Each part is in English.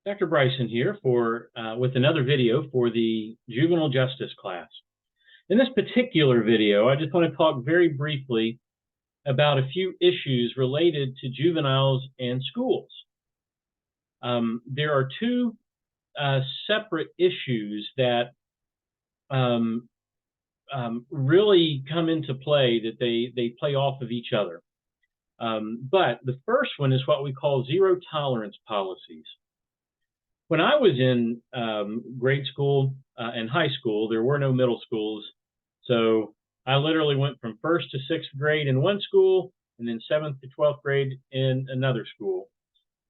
Dr. Bryson here with another video for the juvenile justice class. In this particular video, I just want to talk very briefly about a few issues related to juveniles and schools. There are two separate issues that really come into play, that they play off of each other. But the first one is what we call zero tolerance policies. When I was in grade school and high school, there were no middle schools. So I literally went from first to sixth grade in one school and then seventh to 12th grade in another school.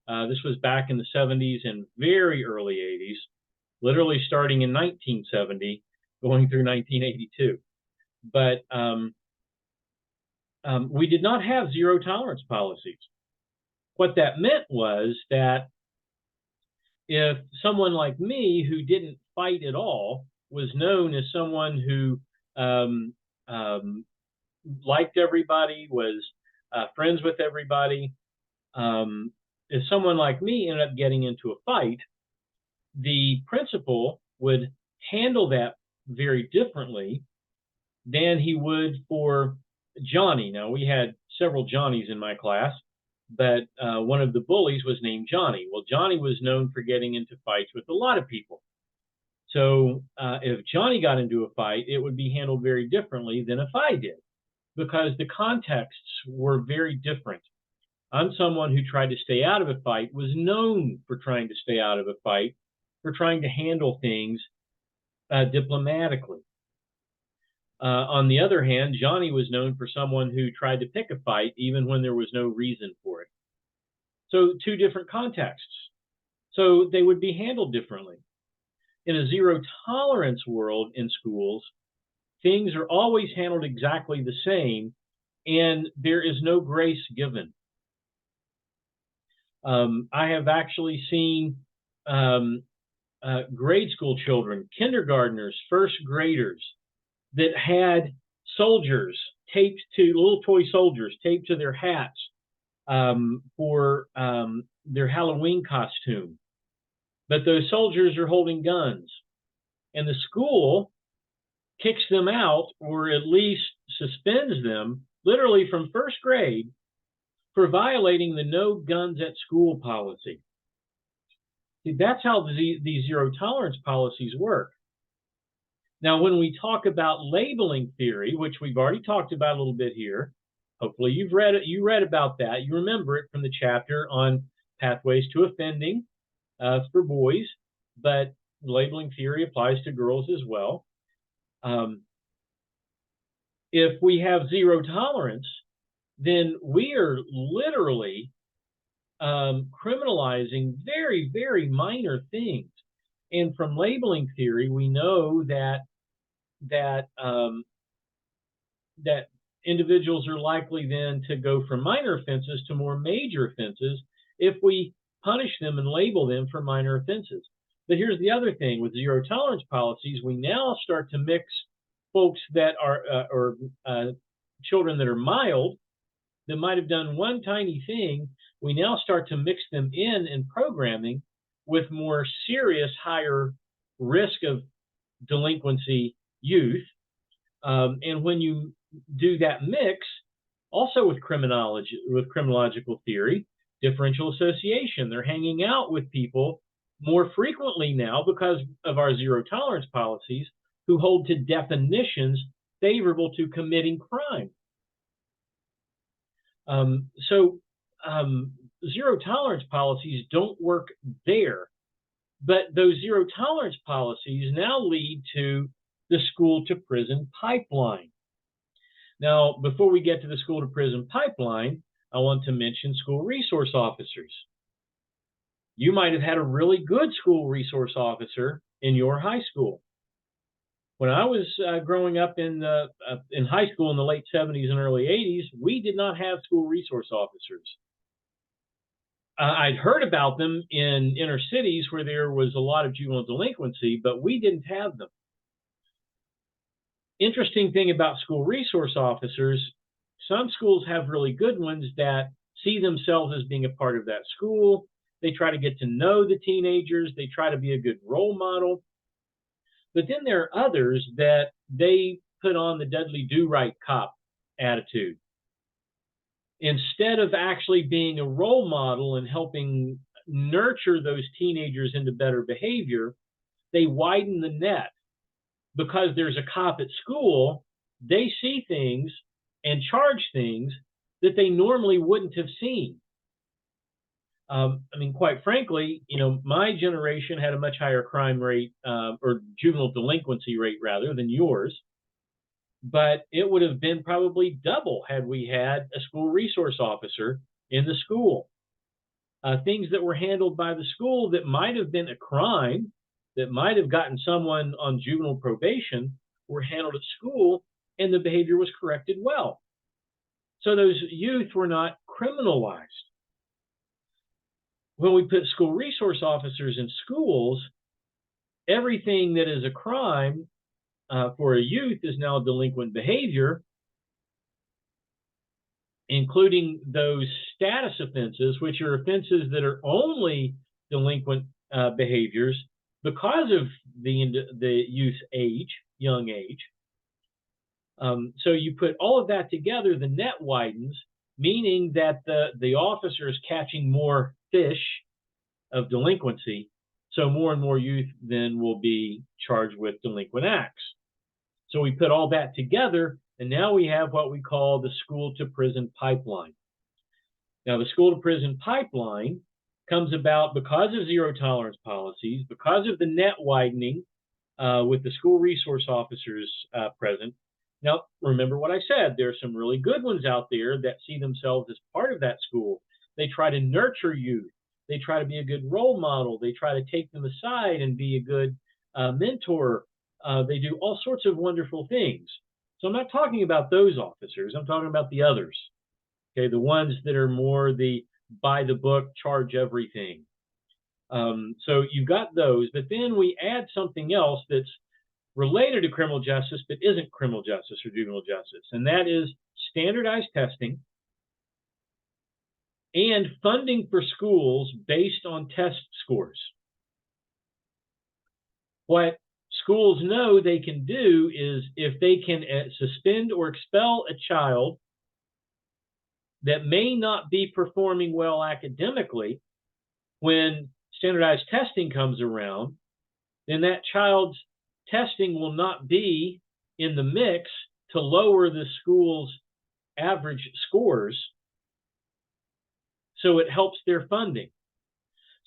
This was back in the 70s and very early 80s, literally starting in 1970, going through 1982. But we did not have zero tolerance policies. What that meant was that if someone like me, who didn't fight at all, was known as someone who liked everybody, was friends with everybody, if someone like me ended up getting into a fight, the principal would handle that very differently than he would for Johnny. Now, we had several Johnnies in my class, but one of the bullies was named Johnny. Well, Johnny was known for getting into fights with a lot of people. So if Johnny got into a fight, it would be handled very differently than if I did, because the contexts were very different. I'm someone who tried to stay out of a fight, was known for trying to stay out of a fight, for trying to handle things diplomatically. On the other hand, Johnny was known for someone who tried to pick a fight even when there was no reason for it. So two different contexts. So they would be handled differently. In a zero tolerance world in schools, things are always handled exactly the same, and there is no grace given. I have actually seen grade school children, kindergartners, first graders, that had soldiers taped to little toy soldiers taped to their hats for their Halloween costume. But those soldiers are holding guns, and the school kicks them out, or at least suspends them, literally from first grade, for violating the no guns at school policy. See, that's how these zero tolerance policies work. Now, when we talk about labeling theory, which we've already talked about a little bit here, hopefully you've read it, you read about that, you remember it from the chapter on pathways to offending for boys, but labeling theory applies to girls as well. If we have zero tolerance, then we are literally criminalizing very, very minor things. And from labeling theory, we know that individuals are likely then to go from minor offenses to more major offenses if we punish them and label them for minor offenses. But here's the other thing: with zero tolerance policies, we now start to mix folks that are children that are mild, that might have done one tiny thing. We now start to mix them in programming with more serious, higher risk of delinquency youth. And when you do that mix, also with criminological theory, differential association, they're hanging out with people more frequently now because of our zero tolerance policies, who hold to definitions favorable to committing crime. Zero tolerance policies don't work there, but those zero tolerance policies now lead to the school to prison pipeline. Now, before we get to the school to prison pipeline, I want to mention school resource officers. You might have had a really good school resource officer in your high school. When I was growing up in high school in the late 70s and early 80s, we did not have school resource officers. I'd heard about them in inner cities where there was a lot of juvenile delinquency, but we didn't have them. Interesting thing about school resource officers, some schools have really good ones that see themselves as being a part of that school. They try to get to know the teenagers. They try to be a good role model. But then there are others that they put on the Dudley Do-Right cop attitude. Instead of actually being a role model and helping nurture those teenagers into better behavior, they widen the net. Because there's a cop at school, they see things and charge things that they normally wouldn't have seen. I mean, quite frankly, my generation had a much higher crime rate or juvenile delinquency rate rather than yours, but it would have been probably double had we had a school resource officer in the school. Things that were handled by the school that might have been a crime, that might have gotten someone on juvenile probation, were handled at school, and the behavior was corrected well. So those youth were not criminalized. When we put school resource officers in schools, everything that is a crime for a youth is now delinquent behavior, including those status offenses, which are offenses that are only delinquent behaviors because of the youth's age, young age. So you put all of that together, the net widens, meaning that the officer is catching more fish of delinquency. So more and more youth then will be charged with delinquent acts. So we put all that together, and now we have what we call the school to prison pipeline. Now, the school to prison pipeline comes about because of zero tolerance policies, because of the net widening with the school resource officers present. Now, remember what I said, there are some really good ones out there that see themselves as part of that school. They try to nurture youth. They try to be a good role model. They try to take them aside and be a good mentor. They do all sorts of wonderful things. So I'm not talking about those officers. I'm talking about the others. Okay, the ones that are more the by the book, charge everything. So you've got those, but then we add something else that's related to criminal justice, but isn't criminal justice or juvenile justice, and that is standardized testing and funding for schools based on test scores. What schools know they can do is if they can suspend or expel a child that may not be performing well academically, when standardized testing comes around, then that child's testing will not be in the mix to lower the school's average scores. So it helps their funding.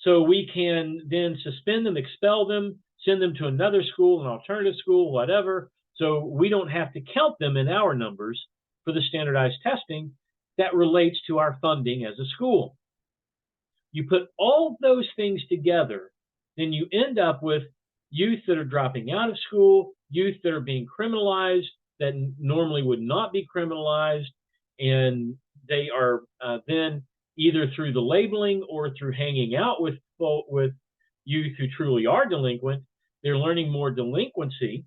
So we can then suspend them, expel them, send them to another school, an alternative school, whatever. So we don't have to count them in our numbers for the standardized testing that relates to our funding as a school. You put all those things together, then you end up with youth that are dropping out of school, youth that are being criminalized that normally would not be criminalized, and they are then either through the labeling or through hanging out with youth who truly are delinquent, they're learning more delinquency,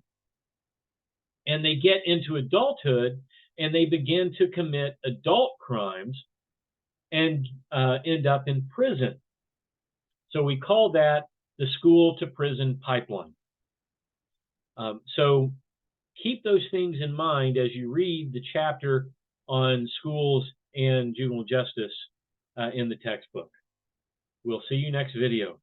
and they get into adulthood and they begin to commit adult crimes and end up in prison. So we call that the school to prison pipeline. So keep those things in mind as you read the chapter on schools and juvenile justice in the textbook. We'll see you next video.